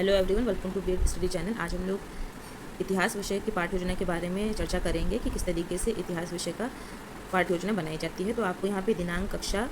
Hello everyone, welcome to BEd study channel. आज हम लोग इतिहास विषय की पाठ्य योजना के बारे में चर्चा करेंगे कि किस तरीके से इतिहास विषय का पाठ्य योजना बनाई जाती है। तो आपको यहाँ पे दिनांक, कक्षा,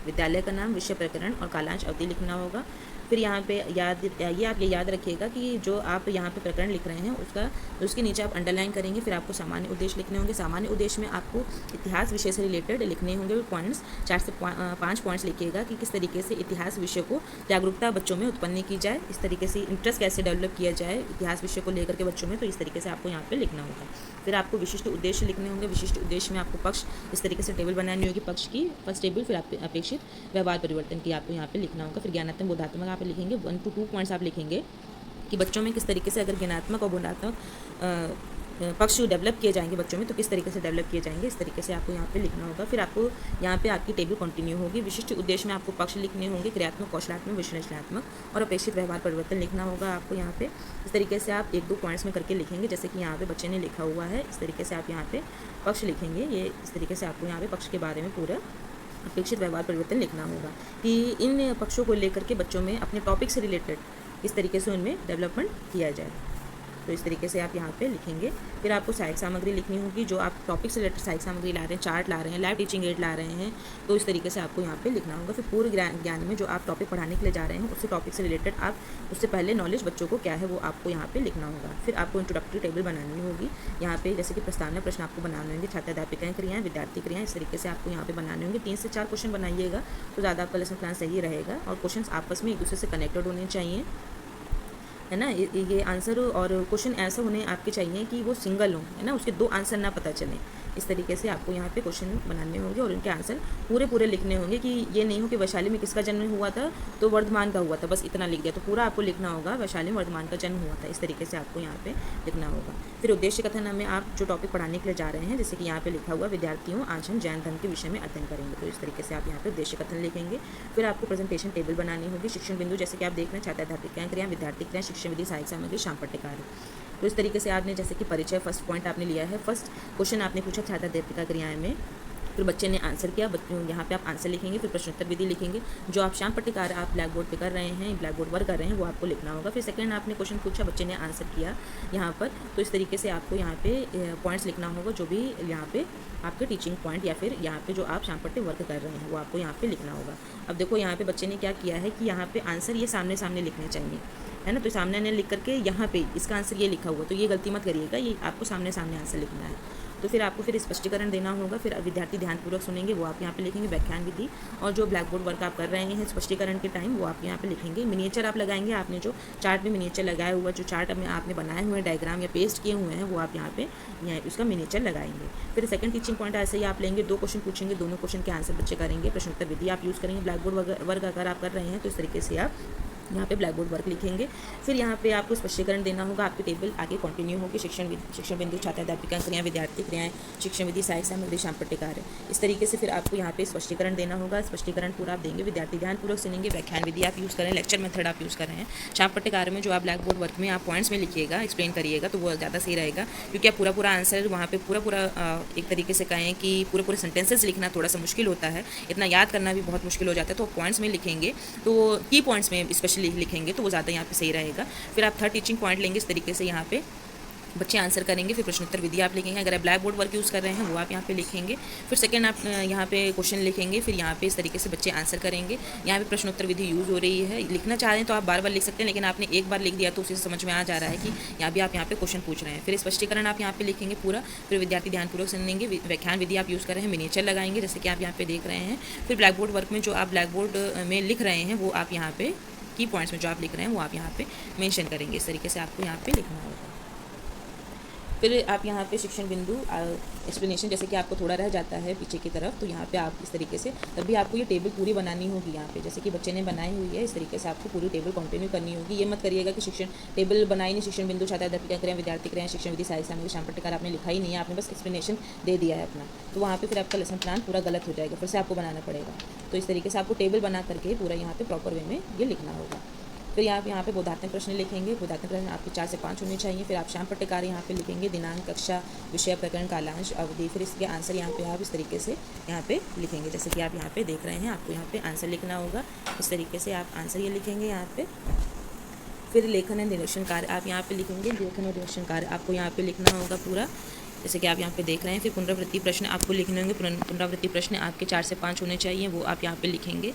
विद्यालय का नाम, विषय, प्रकरण और कालांश अवधि लिखना होगा। फिर यहाँ पे आप ये याद रखिएगा कि जो आप यहाँ पे प्रकरण लिख रहे हैं उसके नीचे आप अंडरलाइन करेंगे। फिर आपको सामान्य उद्देश्य लिखने होंगे। सामान्य उद्देश्य में आपको इतिहास विषय से रिलेटेड लिखने होंगे पॉइंट्स। 4 से 5 पॉइंट्स लिखिएगा कि किस तरीके से इतिहास विषय को जागरूकता बच्चों में उत्पन्न की जाए, इस तरीके से इंटरेस्ट कैसे डेवलप किया जाए इतिहास विषय को लेकर के बच्चों में। तो इस तरीके से आपको यहाँ पे लिखना होगा। फिर आपको विशिष्ट उद्देश्य लिखने होंगे। विशिष्ट उद्देश्य में आपको पक्ष, इस तरीके से टेबल बनानी होगी पक्ष की, फर्स्ट टेबल। फिर आप अपेक्षित व्यवहार परिवर्तन की आपको यहाँ पे लिखना होगा। फिर ज्ञानात्मक, बोधात्मक आप लिखेंगे। 1 to 2 पॉइंट्स आप लिखेंगे कि बच्चों में किस तरीके से अगर ज्ञानात्मक और बोधात्मक पक्ष डेवलप किए जाएंगे बच्चों में, तो किस तरीके से डेवलप किए जाएंगे, इस तरीके से आपको यहाँ पे लिखना होगा। फिर आपको यहाँ पे आपकी टेबल कंटिन्यू होगी। विशिष्ट उद्देश्य में आपको पक्ष लिखने होंगे, क्रियात्मक, कौशलात्मक, विश्लेषणात्मक और अपेक्षित व्यवहार परिवर्तन लिखना होगा आपको यहाँ पे। इस तरीके से आप 1-2 पॉइंट्स में करके लिखेंगे, जैसे कि यहाँ पे बच्चे ने लिखा हुआ है। इस तरीके से आप यहाँ पे पक्ष लिखेंगे। ये इस तरीके से आपको यहाँ पे पक्ष के बारे में पूरा अपेक्षित व्यवहार परिवर्तन लिखना होगा कि इन पक्षों को लेकर के बच्चों में अपने टॉपिक से रिलेटेड किस तरीके से उनमें डेवलपमेंट किया जाए। तो इस तरीके से आप यहाँ पे लिखेंगे। फिर आपको सहायक सामग्री लिखनी होगी, जो आप टॉपिक से रिलेटेड सहायक सामग्री ला रहे हैं, चार्ट ला रहे हैं, लाइव टीचिंग एड ला रहे हैं, तो इस तरीके से आपको यहाँ पे लिखना होगा। फिर पूर्व ज्ञान में जो आप टॉपिक पढ़ाने के लिए जा रहे हैं उससे टॉपिक से रिलेटेड आप उससे पहले नॉलेज बच्चों को क्या है वो आपको यहाँ पे लिखना होगा। फिर आपको इंट्रोडक्टरी टेबल बनानी होगी यहाँ पे, जैसे कि प्रस्तावना प्रश्न आपको बनाने होंगे, छात्र अध्यापिकाएँ क्रियाएँ, विद्यार्थी क्रियाएँ, इस तरीके से आपको यहाँ पे बनाने होंगे। 3 से 4 क्वेश्चन बनाइएगा तो ज़्यादा आपका लेसन प्लान सही रहेगा और क्वेश्चन आपस में एक दूसरे से कनेक्टेड होने चाहिए, है ना। ये आंसर और क्वेश्चन ऐसा होने आपके चाहिए कि वो सिंगल हो, है ना, उसके 2 आंसर ना पता चले। इस तरीके से आपको यहाँ पे क्वेश्चन बनाने होंगे और उनके आंसर पूरे लिखने होंगे कि ये नहीं हो कि वैशाली में किसका जन्म हुआ था तो वर्धमान का हुआ था, बस इतना लिख दिया। तो पूरा आपको लिखना होगा वैशाली में वर्धमान का जन्म हुआ था। इस तरीके से आपको यहाँ पे लिखना होगा। फिर उद्देश्य कथन में आप जो टॉपिक पढ़ाने के लिए जा रहे हैं, जैसे कि यहाँ पे लिखा हुआ विद्यार्थियों आज हम जैन धर्म के विषय में अध्ययन करेंगे, तो इस तरीके से आप यहाँ पे उद्देश्य कथन लिखेंगे। फिर आपको प्रेजेंटेशन टेबल बनानी होगी। शिक्षण बिंदु, जैसे कि आप देख रहे हैं, छात्र अध्यापिकाएँ क्रिया, विद्यार्थी क्रिया, शिक्षण विधि, सहायक सामग्री, शाम पट्टिकार। तो इस तरीके से आपने, जैसे कि परिचय फर्स्ट पॉइंट आपने लिया है, फर्स्ट क्वेश्चन आपने पूछा छात्र अध्यापिका क्रियाएं में, फिर बच्चे ने आंसर किया, यहाँ पे आप आंसर लिखेंगे। फिर प्रश्नोत्तर विधि लिखेंगे। जो आप शाम पट्टिकार आप ब्लैक बोर्ड पे कर रहे हैं, ब्लैक बोर्ड वर्क कर रहे हैं, वो आपको लिखना होगा। फिर सेकंड आपने क्वेश्चन पूछा, बच्चे ने आंसर किया यहाँ पर, तो इस तरीके से आपको यहाँ पे पॉइंट्स लिखना होगा, जो भी यहाँ पे आपके टीचिंग पॉइंट या फिर यहाँ पे जो आप शाम पट्टी वर्क कर रहे हैं वो आपको यहाँ पे लिखना होगा। अब देखो यहाँ पे बच्चे ने क्या किया है कि यहाँ पे आंसर ये सामने सामने लिखने चाहिए, है ना। तो सामने ने लिख करके यहाँ पे इसका आंसर ये लिखा हुआ, तो ये गलती मत करिएगा, ये आपको सामने सामने आंसर लिखना है। तो फिर आपको फिर स्पष्टीकरण देना होगा। फिर विद्यार्थी ध्यानपूर्वक सुनेंगे, वो आप यहाँ पे लिखेंगे। व्याख्यान विधि और जो ब्लैक बोर्ड वर्क आप कर रहे हैं स्पष्टीकरण के टाइम, वो आप यहाँ पे लिखेंगे। मिनिएचर आप लगाएंगे, आपने जो चार्ट में मिनिएचर लगाया हुआ, जो चार्ट में आपने बनाए हुए हैं डायग्राम या पेस्ट किए हुए हैं, वो आप यहाँ पे उसका मिनिएचर लगाएंगे। फिर सेकंड टीचिंग पॉइंट ऐसे ही आप लेंगे, 2 क्वेश्चन पूछेंगे, दोनों क्वेश्चन के आंसर बच्चे करेंगे। प्रश्नोत्तर विधि आप यूज़ करेंगे। ब्लैक बोर्ड वर्क अगर आप कर रहे हैं तो इस तरीके से आप यहाँ पे ब्लैक बोर्ड वर्क लिखेंगे। फिर यहाँ पे आपको स्पष्टीकरण देना होगा। आपकी टेबल आगे कंटिन्यू होगी। शिक्षण बिंदु, छात्र अध्यापिका क्रिया, विद्यार्थी क्रियाएँ, शिक्षण विधि, सहायक सामग्री, शाम पट्टिकार। इस तरीके से फिर आपको यहाँ पे स्पष्टीकरण देना होगा। स्पष्टीकरण पूरा आप देंगे, विद्यार्थी ध्यानपूर्वक सुनेंगे। व्याख्यान विधि आप यूज़ करें, लेक्चर मेथड आप यूज़ कर रहे हैं। शाम पट्टिकार में जो आप ब्लैक बोर्ड वर्क में आप पॉइंट्स में लिखिएगा, एक्सप्लेन करिएगा, तो वो ज़्यादा सही रहेगा, क्योंकि आप पूरा आंसर वहाँ पे पूरा एक तरीके से कहें कि पूरे सेंटेंसेस लिखना थोड़ा सा मुश्किल होता है, इतना याद करना भी बहुत मुश्किल हो जाता है। तो पॉइंट्स में लिखेंगे, तो की पॉइंट्स में स्पेशली लिखेंगे तो वो ज़्यादा यहाँ पे सही रहेगा। फिर आप थर्ड टीचिंग पॉइंट लेंगे। इस तरीके से यहाँ पे बच्चे आंसर करेंगे। फिर प्रश्नोत्तर विधि आप लिखेंगे। अगर आप ब्लैक बोर्ड वर्क यूज़ कर रहे हैं वो आप यहाँ पे लिखेंगे। फिर सेकंड आप यहाँ पे क्वेश्चन लिखेंगे। फिर यहाँ पे इस तरीके से बच्चे आंसर करेंगे। यहाँ पे प्रश्नोत्तर विधि यूज़ हो रही है। लिखना चाह रहे हैं तो आप बार लिख सकते हैं, लेकिन आपने एक बार लिख दिया तो उसी से समझ में आ जा रहा है कि यहाँ भी आप यहाँ पे क्वेश्चन पूछ रहे हैं। फिर स्पष्टीकरण आप यहाँ पे लिखेंगे पूरा। फिर विद्यार्थी ध्यानपूर्वक सुनेंगे। व्याख्यान विधि आप यूज़ कर रहे हैं, मिनिएचर लगाएंगे, जैसे कि आप यहाँ पे देख रहे हैं। फिर ब्लैक बोर्ड वर्क में जो आप ब्लैक बोर्ड में लिख रहे हैं वो आप यहाँ पे की पॉइंट्स में जो आप लिख रहे हैं वो आप यहाँ पे मेंशन करेंगे। इस तरीके से आपको यहाँ पे लिखना होगा। फिर आप यहाँ पे शिक्षण बिंदु एक्सप्लेनेशन, जैसे कि आपको थोड़ा रह जाता है पीछे की तरफ, तो यहाँ पे आप इस तरीके से तब भी आपको ये टेबल पूरी बनानी होगी। यहाँ पे जैसे कि बच्चे ने बनाई हुई है, इस तरीके से आपको पूरी टेबल कंटिन्यू करनी होगी। ये मत करिएगा कि शिक्षण टेबल बनाई नहीं, शिक्षण बिंदु, छात्र अध्यापिका क्रिया, विद्यार्थी क्रिया, शिक्षण विधि, सहायक सामग्री, शाम पट्टिकार आपने लिखा ही नहीं है, आपने बस एक्सप्लेनेशन दे दिया है अपना, तो वहाँ पर फिर आपका लेसन प्लान पूरा गलत हो जाएगा, फिर से आपको बनाना पड़ेगा। तो इस तरीके से आपको टेबल बना करके पूरा यहाँ पे प्रॉपर वे में ये लिखना होगा। फिर आप यहाँ पे बोधात्मक प्रश्न लिखेंगे। बोधात्मक प्रश्न आपके 4 से 5 होने चाहिए। फिर आप शाम पट्टिकार यहाँ पे लिखेंगे, दिनांक, कक्षा, विषय, प्रकरण, कालांश, अवधि। फिर इसके आंसर यहाँ पे आप इस तरीके से यहाँ पे लिखेंगे, जैसे कि आप यहाँ पे देख रहे हैं। आपको यहाँ पे आंसर लिखना होगा। इस तरीके से आप आंसर ये लिखेंगे यहाँ पे। फिर लेखन एंड निरीक्षण कार्य आप यहाँ पे लिखेंगे। लेखन और निरीक्षण कार्य आपको यहाँ पे लिखना होगा पूरा, जैसे कि आप यहाँ पे देख रहे हैं। फिर पुनरावृत्ति प्रश्न आपको लिखने होंगे। पुनरावृत्ति प्रश्न आपके 4 से 5 होने चाहिए, वो आप यहाँ पे लिखेंगे।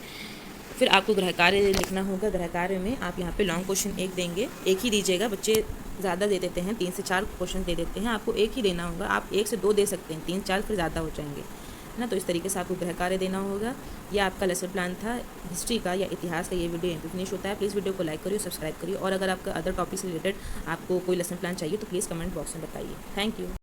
फिर आपको गृह कार्य लिखना होगा। गृह कार्य में आप यहाँ पे लॉन्ग क्वेश्चन 1 देंगे, एक ही दीजिएगा। बच्चे ज़्यादा दे देते हैं, 3 से 4 क्वेश्चन दे देते हैं, आपको एक ही देना होगा। आप 1 से 2 दे सकते हैं, 3 4 फिर ज़्यादा हो जाएंगे, है ना। तो इस तरीके से आपको गृह कार्य देना होगा। यह आपका लेसन प्लान था हिस्ट्री का या इतिहास का। ये वीडियो यहीं पे फिनिश होता है। प्लीज़ वीडियो को लाइक करिए, सब्सक्राइब करिए, और अगर आपका अदर टॉपिक से रिलेटेड आपको कोई लेसन प्लान चाहिए तो प्लीज़ कमेंट बॉक्स में बताइए। Thank you.